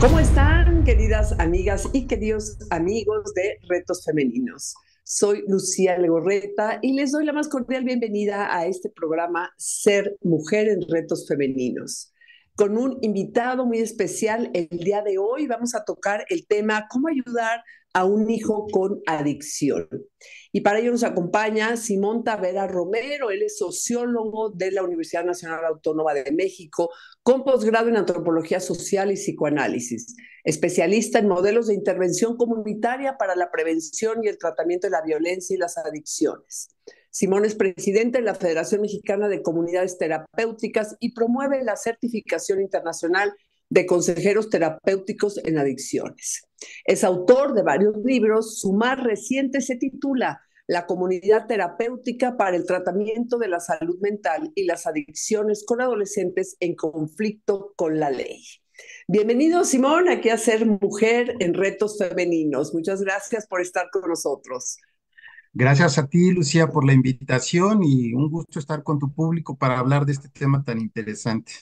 ¿Cómo están, queridas amigas y queridos amigos de Retos Femeninos? Soy Lucía Legorreta y les doy la más cordial bienvenida a este programa Ser Mujer en Retos Femeninos. Con un invitado muy especial el día de hoy vamos a tocar el tema cómo ayudar a un hijo con adicción. Y para ello nos acompaña Simón Tavera Romero. Él es sociólogo de la Universidad Nacional Autónoma de México, con posgrado en antropología social y psicoanálisis, especialista en modelos de intervención comunitaria para la prevención y el tratamiento de la violencia y las adicciones. Simón es presidente de la Federación Mexicana de Comunidades Terapéuticas y promueve la certificación internacional de consejeros terapéuticos en adicciones. Es autor de varios libros. Su más reciente se titula La comunidad terapéutica para el tratamiento de la salud mental y las adicciones con adolescentes en conflicto con la ley. Bienvenido, Simón, aquí a Ser Mujer en Retos Femeninos. Muchas gracias por estar con nosotros. Gracias a ti, Lucía, por la invitación y un gusto estar con tu público para hablar de este tema tan interesante.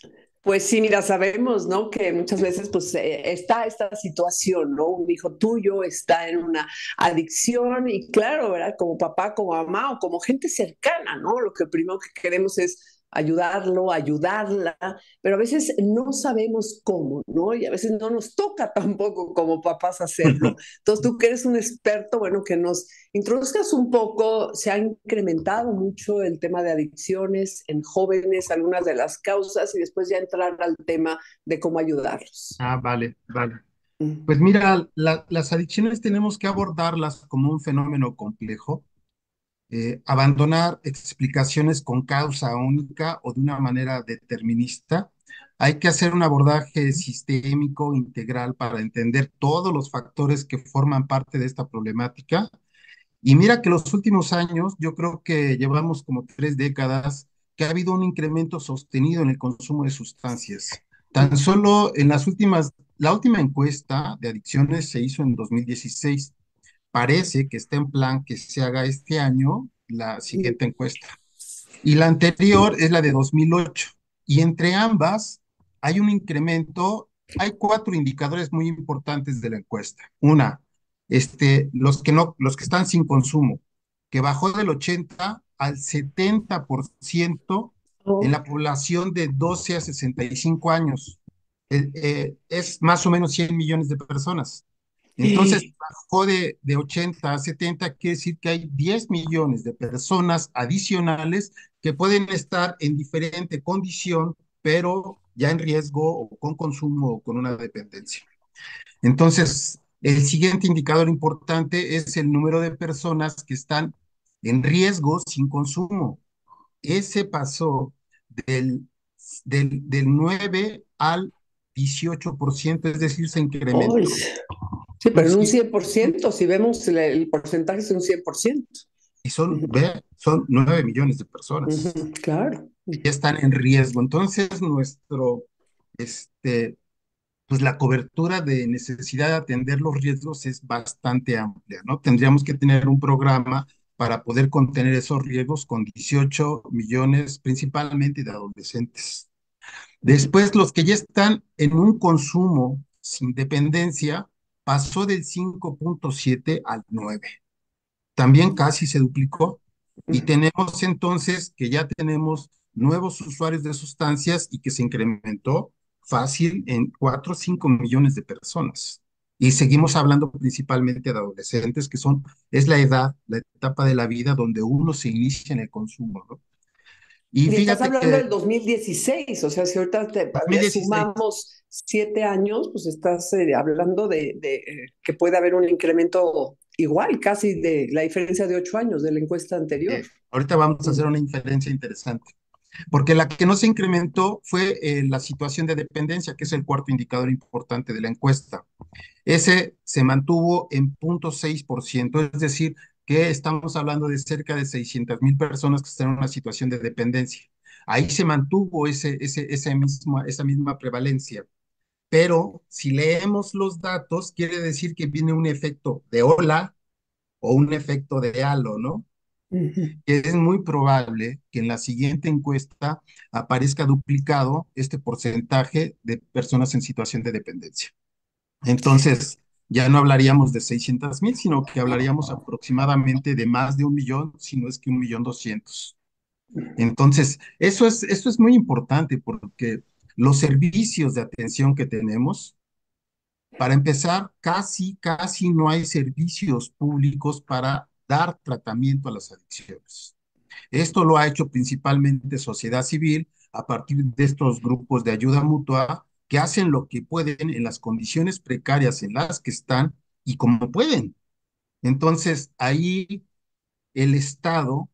Pues sí, mira, sabemos, ¿no? Que muchas veces pues está esta situación, ¿no? Un hijo tuyo está en una adicción y claro, ¿verdad? Como papá, como mamá o como gente cercana, ¿no? Lo que primero que queremos es ayudarlo, ayudarla, pero a veces no sabemos cómo, ¿no? Y a veces no nos toca tampoco como papás hacerlo. Entonces tú que eres un experto, bueno, que nos introduzcas un poco. Se ha incrementado mucho el tema de adicciones en jóvenes, algunas de las causas, y después ya entrar al tema de cómo ayudarlos. Vale, vale. Mm. Pues mira, las adicciones tenemos que abordarlas como un fenómeno complejo, abandonar explicaciones con causa única o de una manera determinista. Hay que hacer un abordaje sistémico, integral, para entender todos los factores que forman parte de esta problemática. Y mira que los últimos años, yo creo que llevamos como 3 décadas, que ha habido un incremento sostenido en el consumo de sustancias. Tan solo en la última encuesta de adicciones se hizo en 2016. Parece que está en plan que se haga este año la siguiente encuesta. Y la anterior es la de 2008. Y entre ambas hay un incremento, hay 4 indicadores muy importantes de la encuesta. Una, los que no, los que están sin consumo, que bajó del 80 al 70% en Oh. la población de 12 a 65 años. Es más o menos 100 millones de personas. Entonces, bajó de 80 a 70, quiere decir que hay 10 millones de personas adicionales que pueden estar en diferente condición, pero ya en riesgo o con consumo o con una dependencia. Entonces, el siguiente indicador importante es el número de personas que están en riesgo sin consumo. Ese pasó del, del 9 al 18%, es decir, se Oh, incrementó. sí, Un pero en un 100%. 100%, si vemos el porcentaje es un 100%. Y son, Ujú, ve, son 9 millones de personas ujú, claro. que ya están en riesgo. Entonces, este, pues la cobertura de necesidad de atender los riesgos es bastante amplia, ¿no? Tendríamos que tener un programa para poder contener esos riesgos con 18 millones, principalmente de adolescentes. Ujú. Después, los que ya están en un consumo sin dependencia, pasó del 5,7 al 9. También casi se duplicó. Y tenemos entonces que ya tenemos nuevos usuarios de sustancias y que se incrementó fácil en 4 o 5 millones de personas. Y seguimos hablando principalmente de adolescentes, es la edad, la etapa de la vida donde uno se inicia en el consumo, ¿no? Y Y estás fíjate hablando que del 2016, o sea, si ahorita le 2016, sumamos 7 años, pues estás hablando que puede haber un incremento igual, casi de la diferencia de 8 años de la encuesta anterior. ahorita vamos a hacer Mm. una inferencia interesante. Porque la que no se incrementó fue la situación de dependencia, que es el cuarto indicador importante de la encuesta. Ese se mantuvo en 0,6%, es decir, que estamos hablando de cerca de 600,000 personas que están en una situación de dependencia. Ahí se mantuvo esa misma prevalencia. Pero si leemos los datos, quiere decir que viene un efecto de ola o un efecto de halo, ¿no? Ujú. Que es muy probable que en la siguiente encuesta aparezca duplicado este porcentaje de personas en situación de dependencia. Entonces, ya no hablaríamos de 600,000, sino que hablaríamos aproximadamente de más de 1,000,000, si no es que 1,200,000. Entonces, eso es muy importante porque los servicios de atención que tenemos, para empezar, casi no hay servicios públicos para dar tratamiento a las adicciones. Esto lo ha hecho principalmente sociedad civil a partir de estos grupos de ayuda mutua que hacen lo que pueden en las condiciones precarias en las que están y como pueden. Entonces, ahí el Estado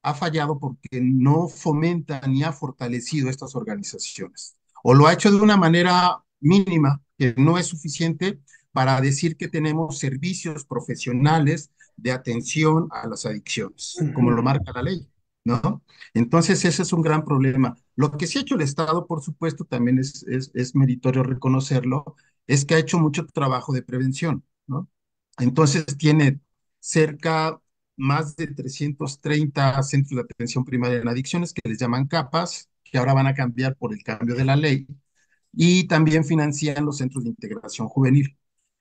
ha fallado porque no fomenta ni ha fortalecido estas organizaciones. O lo ha hecho de una manera mínima, que no es suficiente para decir que tenemos servicios profesionales de atención a las adicciones, como lo marca la ley, ¿no? Entonces, ese es un gran problema. Lo que sí ha hecho el Estado, por supuesto, también es meritorio reconocerlo, es que ha hecho mucho trabajo de prevención, ¿no? Entonces, tiene cerca más de 330 centros de atención primaria en adicciones que les llaman CAPAS, que ahora van a cambiar por el cambio de la ley, y también financian los centros de integración juvenil.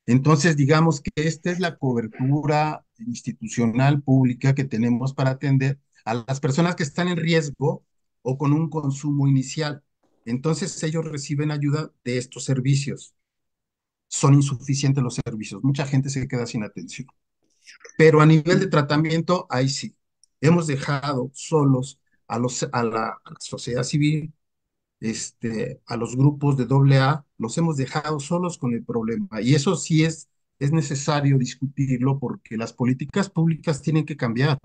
Entonces, digamos que esta es la cobertura institucional pública que tenemos para atender a las personas que están en riesgo o con un consumo inicial. Entonces, ellos reciben ayuda de estos servicios. Son insuficientes los servicios. Mucha gente se queda sin atención. Pero a nivel de tratamiento, ahí sí. Hemos dejado solos a la sociedad civil, a los grupos de AA, los hemos dejado solos con el problema. Y eso sí es necesario discutirlo porque las políticas públicas tienen que cambiar.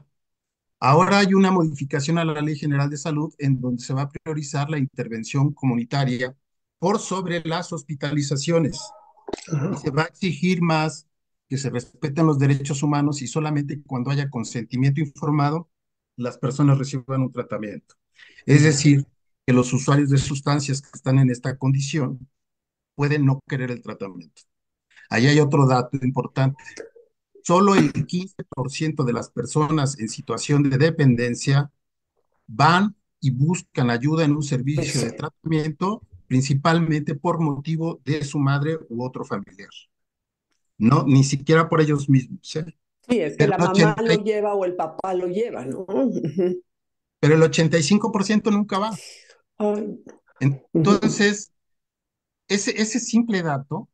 Ahora hay una modificación a la Ley General de Salud en donde se va a priorizar la intervención comunitaria por sobre las hospitalizaciones y se va a exigir más que se respeten los derechos humanos y solamente cuando haya consentimiento informado las personas reciban un tratamiento. Es decir, que los usuarios de sustancias que están en esta condición pueden no querer el tratamiento. Ahí hay otro dato importante. Solo el 15% de las personas en situación de dependencia van y buscan ayuda en un servicio de tratamiento, principalmente por motivo de su madre u otro familiar. No, ni siquiera por ellos mismos, ¿eh? Sí, es que Pero la el mamá 80, lo lleva o el papá lo lleva, ¿no? Ujú. pero el 85% nunca va. Ay, ujú, Entonces, ese simple dato,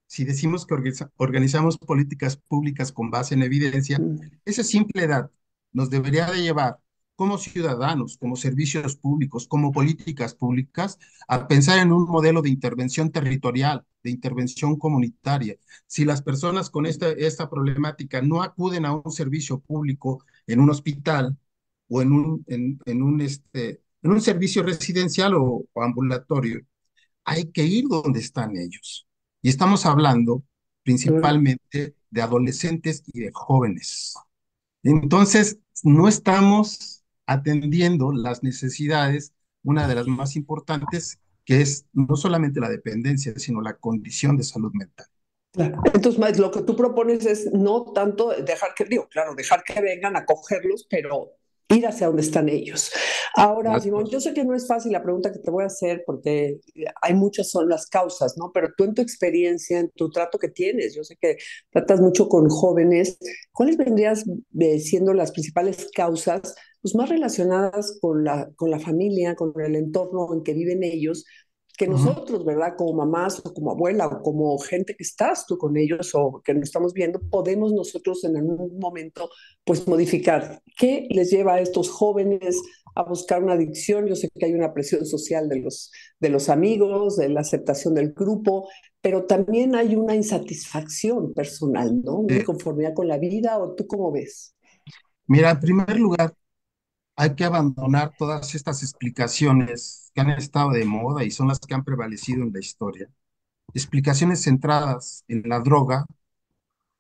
si decimos que organizamos políticas públicas con base en evidencia, ujú. ese simple dato nos debería de llevar como ciudadanos, como servicios públicos, como políticas públicas, a pensar en un modelo de intervención territorial, de intervención comunitaria. Si las personas con esta problemática no acuden a un servicio público en un hospital o en un servicio residencial o ambulatorio, hay que ir donde están ellos. Y estamos hablando principalmente de adolescentes y de jóvenes. Entonces, no estamos atendiendo las necesidades, una de las más importantes, que es no solamente la dependencia, sino la condición de salud mental. Claro. Entonces, más lo que tú propones es no tanto dejar que, digo, claro, dejar que vengan a cogerlos, pero ir hacia donde están ellos. Ahora, Simón, yo sé que no es fácil la pregunta que te voy a hacer porque hay muchas son las causas, ¿no? Pero tú en tu experiencia, en tu trato que tienes, yo sé que tratas mucho con jóvenes, ¿cuáles vendrías siendo las principales causas pues, más relacionadas con la familia, con el entorno en que viven ellos? Que Ujú. nosotros, ¿verdad? Como mamás o como abuela o como gente que estás tú con ellos o que nos estamos viendo, podemos nosotros en algún momento pues modificar. ¿Qué les lleva a estos jóvenes a buscar una adicción? Yo sé que hay una presión social de los amigos, de la aceptación del grupo, pero también hay una insatisfacción personal, ¿no? Una Eh, inconformidad con la vida, ¿o tú cómo ves? Mira, en primer lugar, hay que abandonar todas estas explicaciones que han estado de moda y son las que han prevalecido en la historia. Explicaciones centradas en la droga,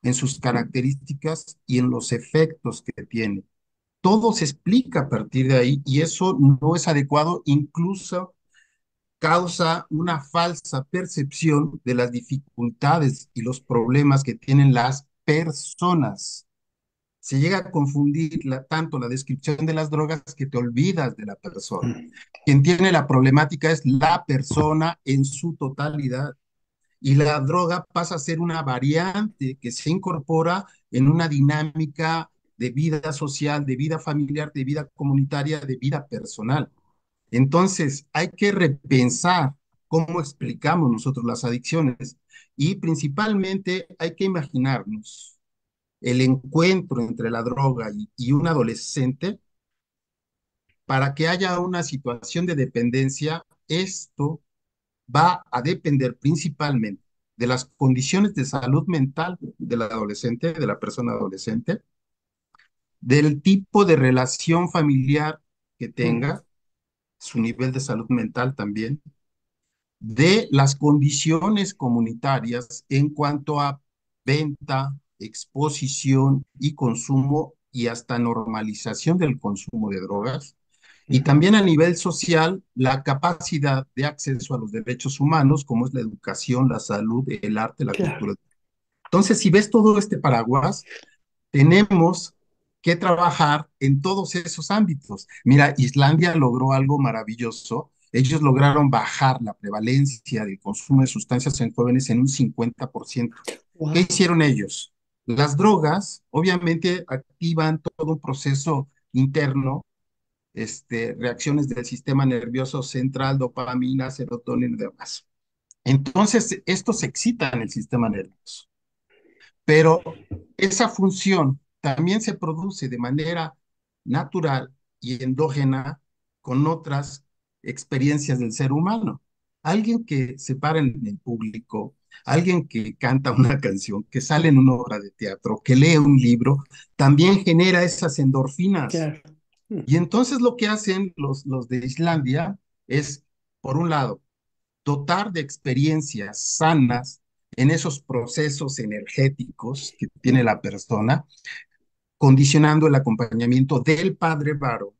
en sus características y en los efectos que tiene. Todo se explica a partir de ahí y eso no es adecuado, incluso causa una falsa percepción de las dificultades y los problemas que tienen las personas. Se llega a confundir tanto la descripción de las drogas que te olvidas de la persona. Quien tiene la problemática es la persona en su totalidad. y la droga pasa a ser una variante que se incorpora en una dinámica de vida social, de vida familiar, de vida comunitaria, de vida personal. Entonces, hay que repensar cómo explicamos nosotros las adicciones y principalmente hay que imaginarnos el encuentro entre la droga y un adolescente para que haya una situación de dependencia. Esto va a depender principalmente de las condiciones de salud mental del adolescente, de la persona adolescente, del tipo de relación familiar que Claro, tenga, su nivel de salud mental también, de las condiciones comunitarias en cuanto a venta, exposición y consumo y hasta normalización del consumo de drogas. Y también a nivel social, la capacidad de acceso a los derechos humanos, como es la educación, la salud, el arte, la claro. cultura. Entonces, si ves todo este paraguas, tenemos que trabajar en todos esos ámbitos. Mira, Islandia logró algo maravilloso. Ellos lograron bajar la prevalencia del consumo de sustancias en jóvenes en un 50%. ¿Qué Wow. hicieron ellos? Las drogas obviamente activan todo un proceso interno, reacciones del sistema nervioso central, dopamina, serotonina y demás. Entonces, esto se excita en el sistema nervioso. Pero esa función también se produce de manera natural y endógena con otras experiencias del ser humano. Alguien que se para en el público, alguien que canta una canción, que sale en una obra de teatro, que lee un libro, también genera esas endorfinas. Claro. Mm. Y entonces lo que hacen los de Islandia es, por un lado, dotar de experiencias sanas en esos procesos energéticos que tiene la persona, condicionando el acompañamiento del padre varo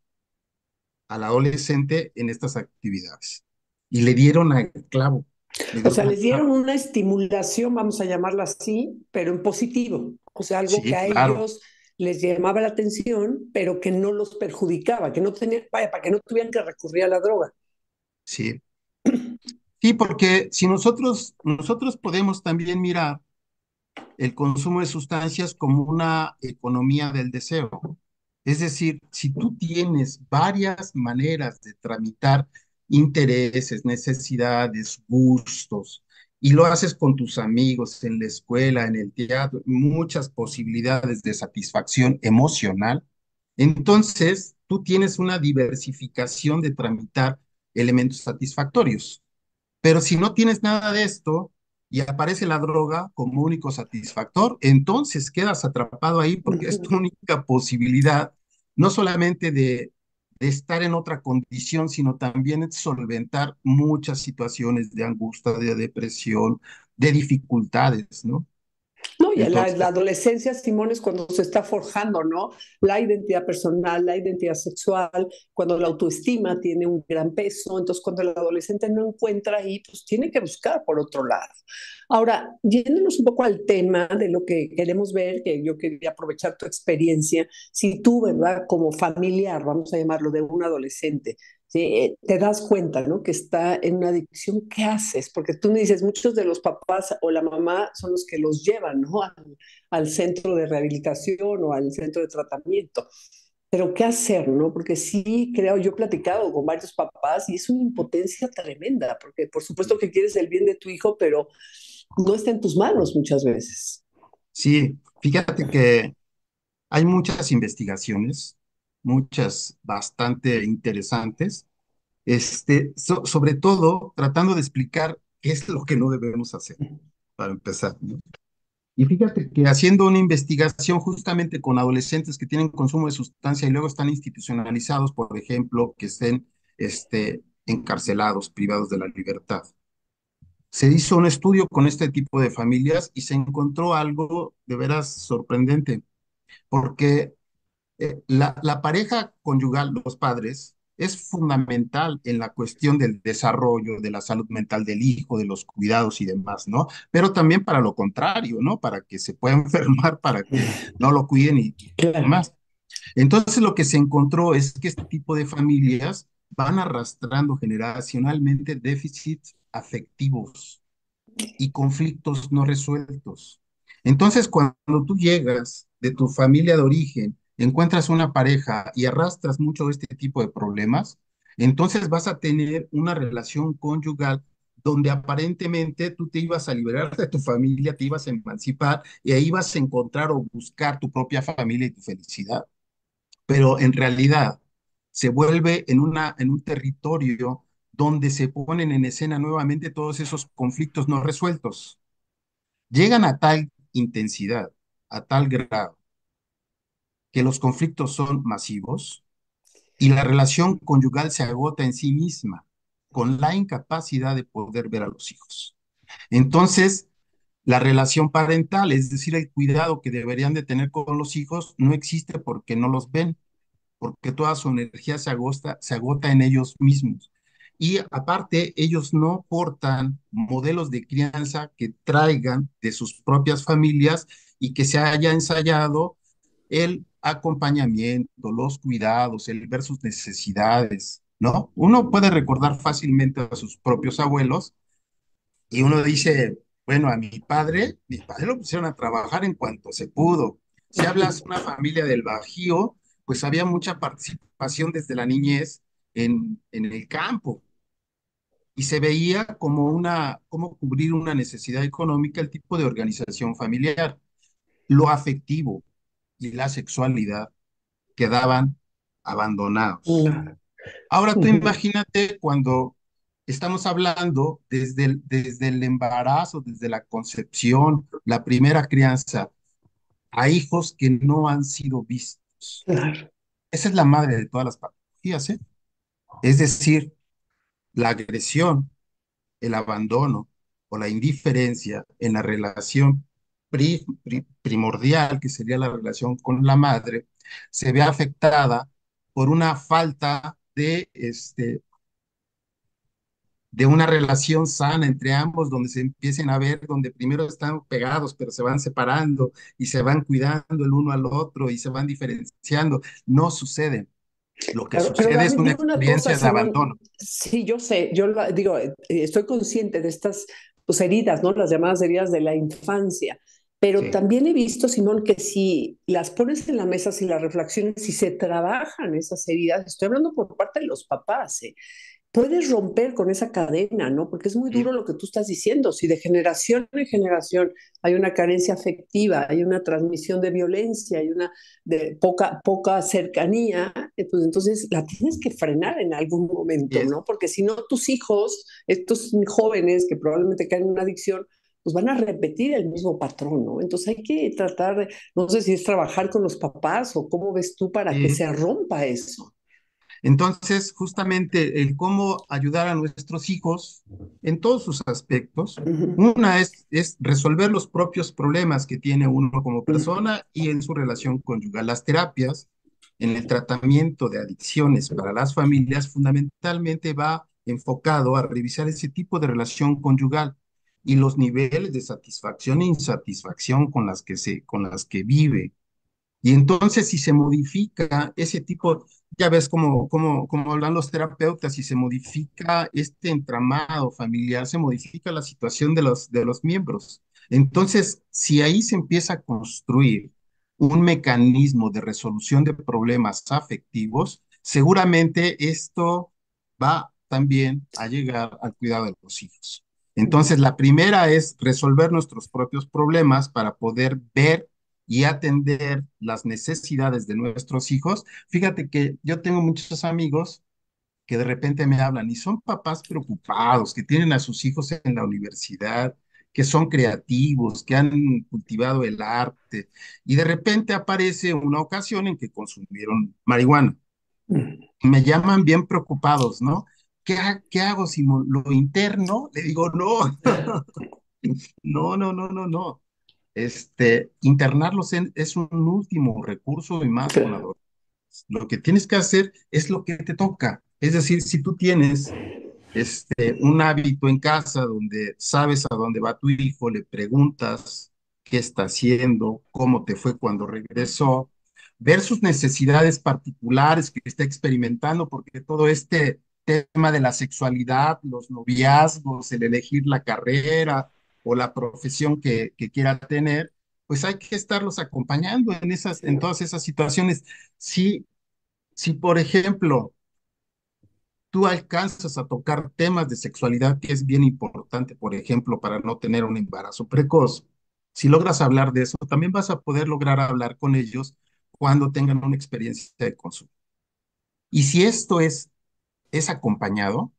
al adolescente en estas actividades. Y le dieron al clavo, le O dieron sea, al les dieron clavo. una estimulación, vamos a llamarla así, pero en positivo. O sea, algo que Sí, a claro, ellos les llamaba la atención, pero que no los perjudicaba, que no tenían, vaya, para que no tuvieran que recurrir a la droga. sí. Sí, porque si nosotros podemos también mirar el consumo de sustancias como una economía del deseo. Es decir, si tú tienes varias maneras de tramitar intereses, necesidades, gustos, y lo haces con tus amigos en la escuela, en el teatro, muchas posibilidades de satisfacción emocional, entonces tú tienes una diversificación de tramitar elementos satisfactorios. Pero si no tienes nada de esto y aparece la droga como único satisfactor, entonces quedas atrapado ahí porque es tu única posibilidad, no solamente de estar en otra condición, sino también de solventar muchas situaciones de angustia, de depresión, de dificultades, ¿no? No, y la Entonces, adolescencia, Simón, es cuando se está forjando, ¿no? La identidad personal, la identidad sexual, cuando la autoestima tiene un gran peso, entonces cuando el adolescente no encuentra ahí, pues tiene que buscar por otro lado. Ahora, yéndonos un poco al tema de lo que queremos ver, que yo quería aprovechar tu experiencia, si tú, ¿verdad? Como familiar, vamos a llamarlo, de un adolescente, ¿sí? Te das cuenta, ¿no? Que está en una adicción, ¿qué haces? Porque tú me dices, muchos de los papás o la mamá son los que los llevan, ¿no? Al centro de rehabilitación o al centro de tratamiento. Pero ¿qué hacer, no? Porque sí, creo, yo he platicado con varios papás y es una impotencia tremenda, porque por supuesto que quieres el bien de tu hijo, pero no está en tus manos muchas veces. sí, fíjate que hay muchas investigaciones, muchas bastante interesantes, sobre todo tratando de explicar qué es lo que no debemos hacer, para empezar, ¿no? Y fíjate que haciendo una investigación justamente con adolescentes que tienen consumo de sustancia y luego están institucionalizados, por ejemplo, que estén encarcelados, privados de la libertad. Se hizo un estudio con este tipo de familias y se encontró algo de veras sorprendente, porque la pareja conyugal, los padres, es fundamental en la cuestión del desarrollo, de la salud mental del hijo, de los cuidados y demás, ¿no? Pero también para lo contrario, ¿no? Para que se pueda enfermar, para que no lo cuiden y Claro. demás. Entonces lo que se encontró es que este tipo de familias van arrastrando generacionalmente déficits afectivos. y conflictos no resueltos. Entonces, cuando tú llegas de tu familia de origen, encuentras una pareja y arrastras mucho este tipo de problemas, entonces vas a tener una relación conyugal donde aparentemente tú te ibas a liberar de tu familia, te ibas a emancipar y ahí vas a encontrar o buscar tu propia familia y tu felicidad. Pero en realidad se vuelve en un territorio donde se ponen en escena nuevamente todos esos conflictos no resueltos. Llegan a tal intensidad, a tal grado, que los conflictos son masivos y la relación conyugal se agota en sí misma, con la incapacidad de poder ver a los hijos. Entonces, la relación parental, es decir, el cuidado que deberían de tener con los hijos, no existe porque no los ven, porque toda su energía se agota en ellos mismos. Y aparte, ellos no portan modelos de crianza que traigan de sus propias familias y que se haya ensayado el acompañamiento, los cuidados, el ver sus necesidades, ¿no? Uno puede recordar fácilmente a sus propios abuelos y uno dice, bueno, a mi padre lo pusieron a trabajar en cuanto se pudo. Si hablas una familia del Bajío, pues había mucha participación desde la niñez en el campo y se veía como cómo cubrir una necesidad económica, el tipo de organización familiar, lo afectivo y la sexualidad quedaban abandonados. No. Ahora tú imagínate cuando estamos hablando desde el embarazo, desde la concepción, la primera crianza, a hijos que no han sido vistos. Claro. Esa es la madre de todas las patologías, ¿eh? Es decir, la agresión, el abandono o la indiferencia en la relación primordial, que sería la relación con la madre, se ve afectada por una falta de una relación sana entre ambos, donde se empiecen a ver, donde primero están pegados, pero se van separando y se van cuidando el uno al otro y se van diferenciando. No sucede. Lo que Claro, pero sucede es David, una dime una cosa, experiencia de Simón. abandono. Sí, yo sé, digo, estoy consciente de estas pues, heridas, ¿no? Las llamadas heridas de la infancia. Pero Sí. también he visto, Simón, que si las pones en la mesa, si las reflexiones, si se trabajan esas heridas, estoy hablando por parte de los papás, puedes romper con esa cadena, ¿no? Porque es muy Sí. duro lo que tú estás diciendo. Si de generación en generación hay una carencia afectiva, hay una transmisión de violencia, hay una de poca cercanía, pues entonces la tienes que frenar en algún Y momento, es, ¿no? Porque si no, tus hijos, estos jóvenes que probablemente caen en una adicción, pues van a repetir el mismo patrón, ¿no? Entonces hay que tratar de, no sé si es trabajar con los papás o cómo ves tú para que sí. se rompa eso. Entonces, justamente el cómo ayudar a nuestros hijos en todos sus aspectos, Ujú, una es resolver los propios problemas que tiene uno como ujú. persona y en su relación conyugal. Las terapias en el tratamiento de adicciones para las familias fundamentalmente va enfocado a revisar ese tipo de relación conyugal y los niveles de satisfacción e insatisfacción con las que vive y entonces, si se modifica ese tipo, ya ves cómo hablan los terapeutas, si se modifica este entramado familiar, se modifica la situación de los miembros. Entonces, si ahí se empieza a construir un mecanismo de resolución de problemas afectivos, seguramente esto va también a llegar al cuidado de los hijos. Entonces, la primera es resolver nuestros propios problemas para poder ver y atender las necesidades de nuestros hijos. Fíjate que yo tengo muchos amigos que de repente me hablan y son papás preocupados, que tienen a sus hijos en la universidad, que son creativos, que han cultivado el arte, y de repente aparece una ocasión en que consumieron marihuana. Me llaman bien preocupados, ¿no? ¿Qué hago, Simón? ¿Lo interno? Le digo, no, no. Internarlos es un último recurso y más con Claro. adolescentes. Lo que tienes que hacer es lo que te toca. Es decir, si tú tienes un hábito en casa donde sabes a dónde va tu hijo, le preguntas qué está haciendo, cómo te fue cuando regresó, ver sus necesidades particulares que está experimentando, porque todo este tema de la sexualidad, los noviazgos, el elegir la carrera, o la profesión que quiera tener, pues hay que estarlos acompañando en todas esas situaciones. Si, si, por ejemplo, tú alcanzas a tocar temas de sexualidad, que es bien importante, por ejemplo, para no tener un embarazo precoz, si logras hablar de eso, también vas a poder lograr hablar con ellos cuando tengan una experiencia de consumo. Y si esto es acompañado,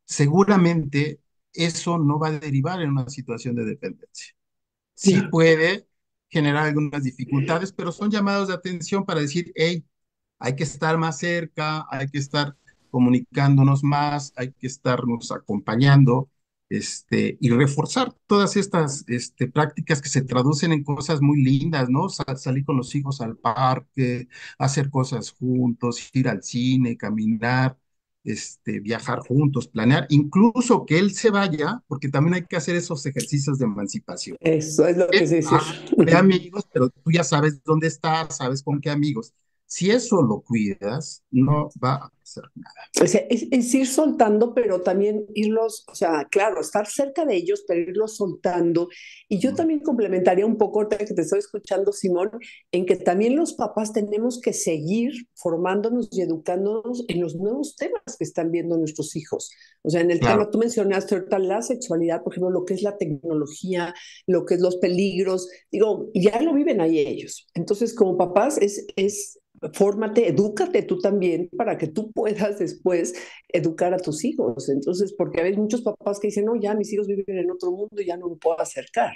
seguramente eso no va a derivar en una situación de dependencia. Sí Ya. puede generar algunas dificultades, pero son llamados de atención para decir, hey, hay que estar más cerca, hay que estar comunicándonos más, hay que estarnos acompañando, y reforzar todas estas prácticas que se traducen en cosas muy lindas, ¿no? Salir con los hijos al parque, hacer cosas juntos, ir al cine, caminar, viajar juntos, planear, incluso que él se vaya, porque también hay que hacer esos ejercicios de emancipación. Eso es lo que es decir. De amigos, pero tú ya sabes dónde estás, sabes con qué amigos. Si eso lo cuidas, no va a pasar nada. O sea, es ir soltando, pero también irlos, o sea, claro, estar cerca de ellos, pero irlos soltando. Y yo ¿No? también complementaría un poco, ahorita que te estoy escuchando, Simón, en que también los papás tenemos que seguir formándonos y educándonos en los nuevos temas que están viendo nuestros hijos. O sea, en el tema, Claro. tú mencionaste ahorita la sexualidad, por ejemplo, lo que es la tecnología, lo que es los peligros, digo, ya lo viven ahí ellos. Entonces, como papás, fórmate, edúcate tú también para que tú puedas después educar a tus hijos. Entonces, porque hay muchos papás que dicen, no, ya mis hijos viven en otro mundo, ya no me puedo acercar.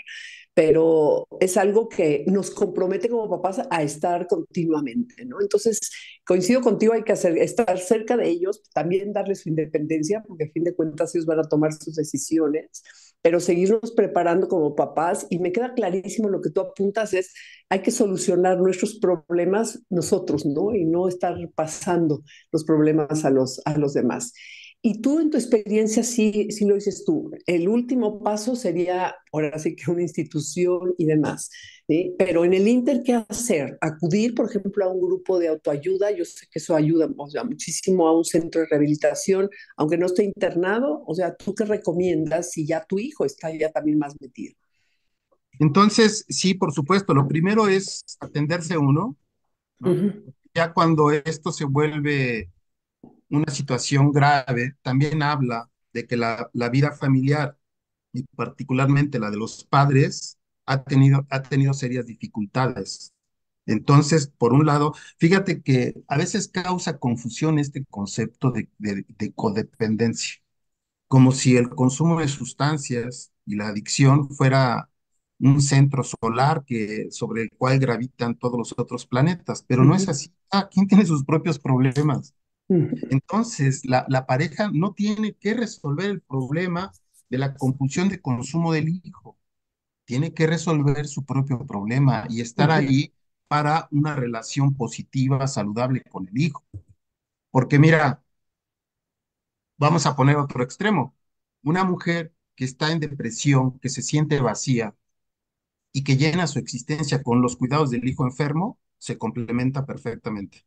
Pero es algo que nos compromete como papás a estar continuamente, ¿no? Entonces, coincido contigo, hay que estar cerca de ellos, también darles su independencia, porque a fin de cuentas ellos van a tomar sus decisiones, pero seguirnos preparando como papás. Y me queda clarísimo lo que tú apuntas es, hay que solucionar nuestros problemas nosotros, ¿no? Y no estar pasando los problemas a los demás. Y tú en tu experiencia sí lo dices tú, el último paso sería ahora sí que una institución y demás, ¿sí? Pero en el Inter, ¿qué hacer? Acudir, por ejemplo, a un grupo de autoayuda, yo sé que eso ayuda, o sea, muchísimo a un centro de rehabilitación, aunque no esté internado, o sea, ¿tú qué recomiendas si ya tu hijo está ya también más metido? Entonces, sí, por supuesto, lo primero es atenderse uno, Uh ¿no? -huh. Ya cuando esto se vuelve una situación grave, también habla de que la vida familiar, y particularmente la de los padres, ha tenido serias dificultades. Entonces, por un lado, fíjate que a veces causa confusión este concepto de codependencia, como si el consumo de sustancias y la adicción fuera un centro solar sobre el cual gravitan todos los otros planetas, pero Uh no es -huh. así. ¿Quién tiene sus propios problemas? Uh -huh. Entonces, la pareja no tiene que resolver el problema de la compulsión de consumo del hijo, tiene que resolver su propio problema y Uh estar -huh. ahí para una relación positiva, saludable con el hijo. Porque mira, vamos a poner otro extremo. Una mujer que está en depresión, que se siente vacía y que llena su existencia con los cuidados del hijo enfermo, se complementa perfectamente.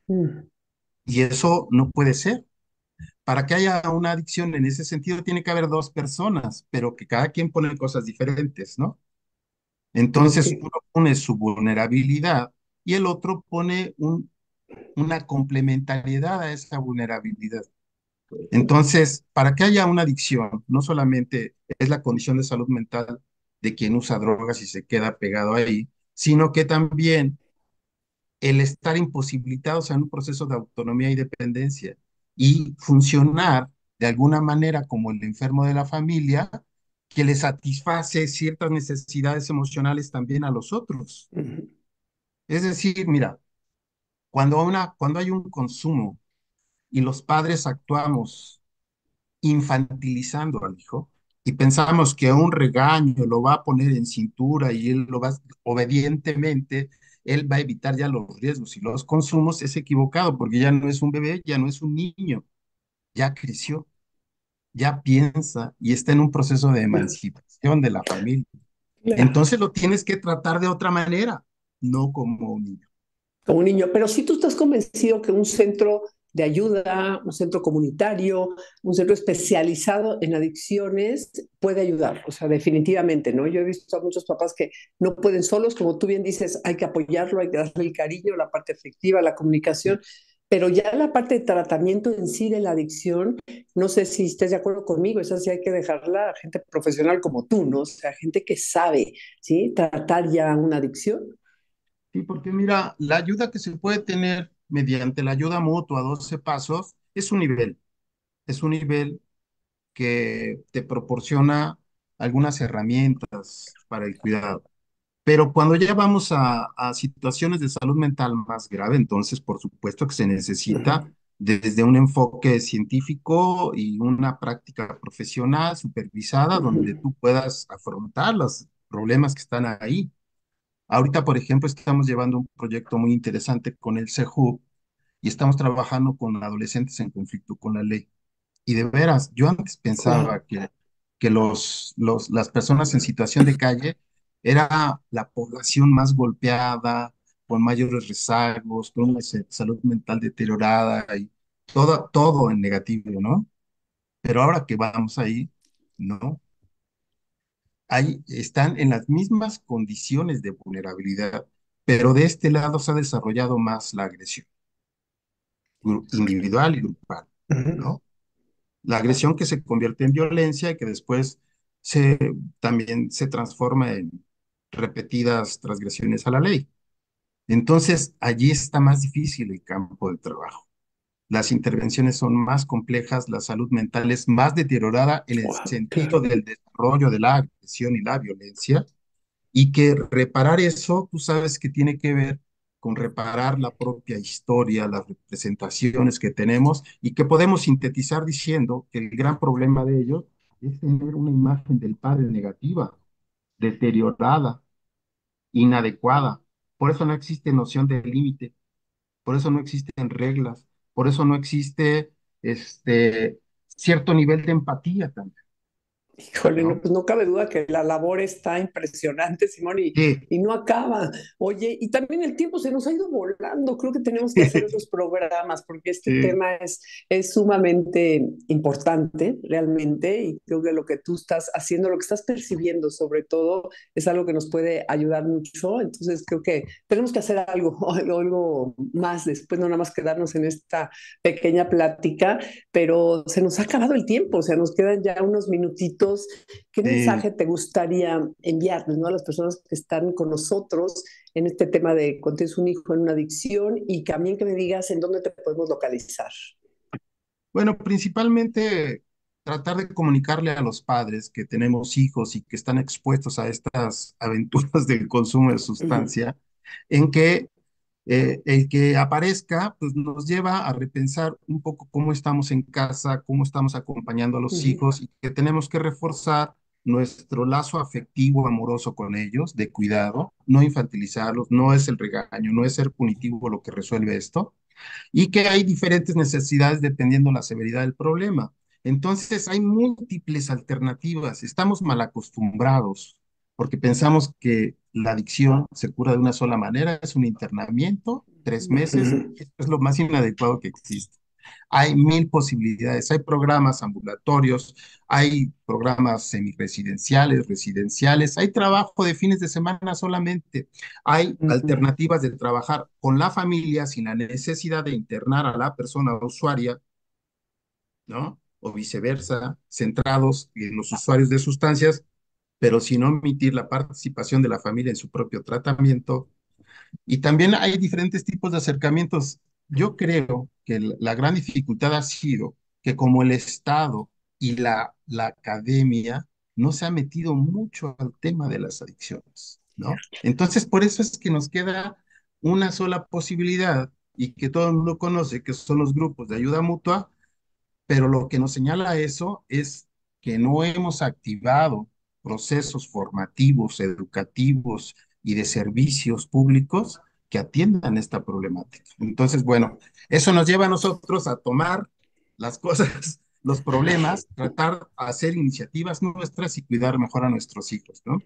Uh Y eso no puede ser. Para que haya una adicción en ese sentido, tiene que haber dos personas, pero que cada quien pone cosas diferentes, ¿no? -huh. Ok. Entonces, uno pone su vulnerabilidad y el otro pone una complementariedad a esa vulnerabilidad. Entonces, para que haya una adicción, no solamente es la condición de salud mental de quien usa drogas y se queda pegado ahí, sino que también el estar imposibilitados en un proceso de autonomía y dependencia y funcionar de alguna manera como el enfermo de la familia que le satisface ciertas necesidades emocionales también a los otros. Uh -huh. Es decir, mira, cuando hay un consumo y los padres actuamos infantilizando al hijo y pensamos que un regaño lo va a poner en cintura y él lo va obedientemente, él va a evitar ya los riesgos y los consumos, es equivocado porque ya no es un bebé, ya no es un niño, ya creció, ya piensa y está en un proceso de Claro, emancipación de la familia. claro. Entonces lo tienes que tratar de otra manera, no como un niño. Como un niño. Pero si tú estás convencido que un centro de ayuda, un centro comunitario, un centro especializado en adicciones puede ayudar, o sea, definitivamente, ¿no? Yo he visto a muchos papás que no pueden solos, como tú bien dices, hay que apoyarlo, hay que darle el cariño, la parte afectiva, la comunicación, pero ya la parte de tratamiento en sí de la adicción, no sé si estés de acuerdo conmigo, esa sí hay que dejarla a gente profesional como tú, ¿no? O sea, gente que sabe, ¿sí? Tratar ya una adicción. Sí, porque mira, la ayuda que se puede tener mediante la ayuda mutua 12 pasos es un nivel que te proporciona algunas herramientas para el cuidado. Pero cuando ya vamos a situaciones de salud mental más grave, entonces por supuesto que se necesita Ujú, desde un enfoque científico y una práctica profesional supervisada donde ujú. tú puedas afrontar los problemas que están ahí. Ahorita, por ejemplo, estamos llevando un proyecto muy interesante con el CEJU y estamos trabajando con adolescentes en conflicto con la ley. Y de veras, yo antes Wow. pensaba que las personas en situación de calle era la población más golpeada, con mayores rezagos, con una salud mental deteriorada y todo en negativo, ¿no? Pero ahora que vamos ahí, no, ahí están en las mismas condiciones de vulnerabilidad, pero de este lado se ha desarrollado más la agresión individual y grupal, Ujú. ¿no? La agresión que se convierte en violencia y que después se, también se transforma en repetidas transgresiones a la ley. Entonces, allí está más difícil el campo de trabajo. Las intervenciones son más complejas, la salud mental es más deteriorada en el Wow, sentido claro. del desarrollo de la agresión y la violencia, y que reparar eso, tú sabes que tiene que ver con reparar la propia historia, las representaciones que tenemos y que podemos sintetizar diciendo que el gran problema de ellos es tener una imagen del padre negativa, deteriorada, inadecuada. Por eso no existe noción de límite, por eso no existen reglas, por eso no existe este cierto nivel de empatía también, Híjole, no, ¿no? pues no cabe duda que la labor está impresionante, Simón, Sí, y no acaba. Oye, y también el tiempo se nos ha ido volando. Creo que tenemos que hacer otros programas porque este sí, tema es sumamente importante realmente y creo que lo que tú estás haciendo, lo que estás percibiendo sobre todo, es algo que nos puede ayudar mucho. Entonces creo que tenemos que hacer algo, algo más después, no nada más quedarnos en esta pequeña plática, pero se nos ha acabado el tiempo, o sea, nos quedan ya unos minutitos. ¿Qué sí. mensaje te gustaría enviarles, ¿no? A las personas que están con nosotros en este tema de cuando tienes un hijo en una adicción y también que me digas en dónde te podemos localizar? Bueno, principalmente tratar de comunicarle a los padres que tenemos hijos y que están expuestos a estas aventuras del consumo de Ujú, sustancia, en que el que aparezca, pues nos lleva a repensar un poco cómo estamos en casa, cómo estamos acompañando a los ujú, hijos y que tenemos que reforzar nuestro lazo afectivo, amoroso con ellos, de cuidado, no infantilizarlos, no es el regaño, no es ser punitivo lo que resuelve esto, y que hay diferentes necesidades dependiendo la severidad del problema. Entonces, hay múltiples alternativas. Estamos mal acostumbrados porque pensamos que la adicción se cura de una sola manera, es un internamiento, 3 meses, ujú. esto es lo más inadecuado que existe. Hay mil posibilidades, hay programas ambulatorios, hay programas semiresidenciales, residenciales, hay trabajo de fines de semana solamente, hay Ujú. alternativas de trabajar con la familia sin la necesidad de internar a la persona usuaria, ¿no? O viceversa, centrados en los usuarios de sustancias, pero sin omitir la participación de la familia en su propio tratamiento. Y también hay diferentes tipos de acercamientos. Yo creo que la gran dificultad ha sido que como el Estado y la academia no se ha metido mucho al tema de las adicciones, ¿no? Entonces, por eso es que nos queda una sola posibilidad y que todo el mundo conoce, que son los grupos de ayuda mutua, pero lo que nos señala eso es que no hemos activado procesos formativos, educativos y de servicios públicos que atiendan esta problemática. Entonces, bueno, eso nos lleva a nosotros a tomar las cosas, los problemas, tratar de hacer iniciativas nuestras y cuidar mejor a nuestros hijos, ¿no?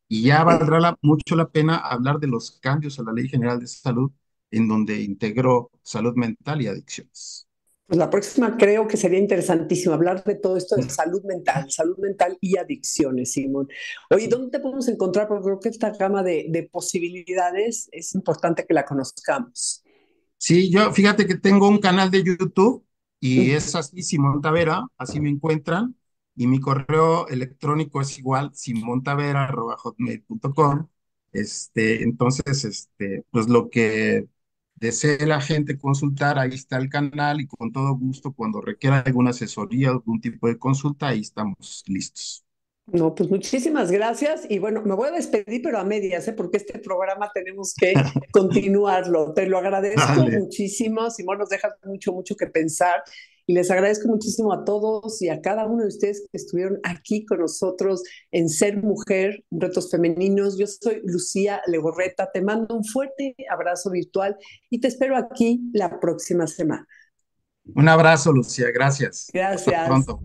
Y ya valdrá mucho la pena hablar de los cambios a la Ley General de Salud en donde integró salud mental y adicciones. Pues la próxima creo que sería interesantísimo hablar de todo esto de salud mental y adicciones, Simón. Oye, ¿dónde te podemos encontrar? Porque creo que esta gama de posibilidades es importante que la conozcamos. Sí, yo fíjate que tengo un canal de YouTube y Mm. es así, Simón Tavera, así me encuentran. Y mi correo electrónico es igual, simontavera@hotmail.com. Entonces, pues lo que desee la gente consultar, ahí está el canal y con todo gusto, cuando requiera alguna asesoría, algún tipo de consulta, ahí estamos listos. No, pues muchísimas gracias. Y bueno, me voy a despedir, pero a medias, ¿eh? Porque este programa tenemos que continuarlo. Te lo agradezco Dale. muchísimo. Simón, nos dejas mucho, mucho que pensar. Y les agradezco muchísimo a todos y a cada uno de ustedes que estuvieron aquí con nosotros en Ser Mujer, Retos Femeninos. Yo soy Lucía Legorreta. Te mando un fuerte abrazo virtual y te espero aquí la próxima semana. Un abrazo, Lucía, gracias. Hasta Gracias. pronto.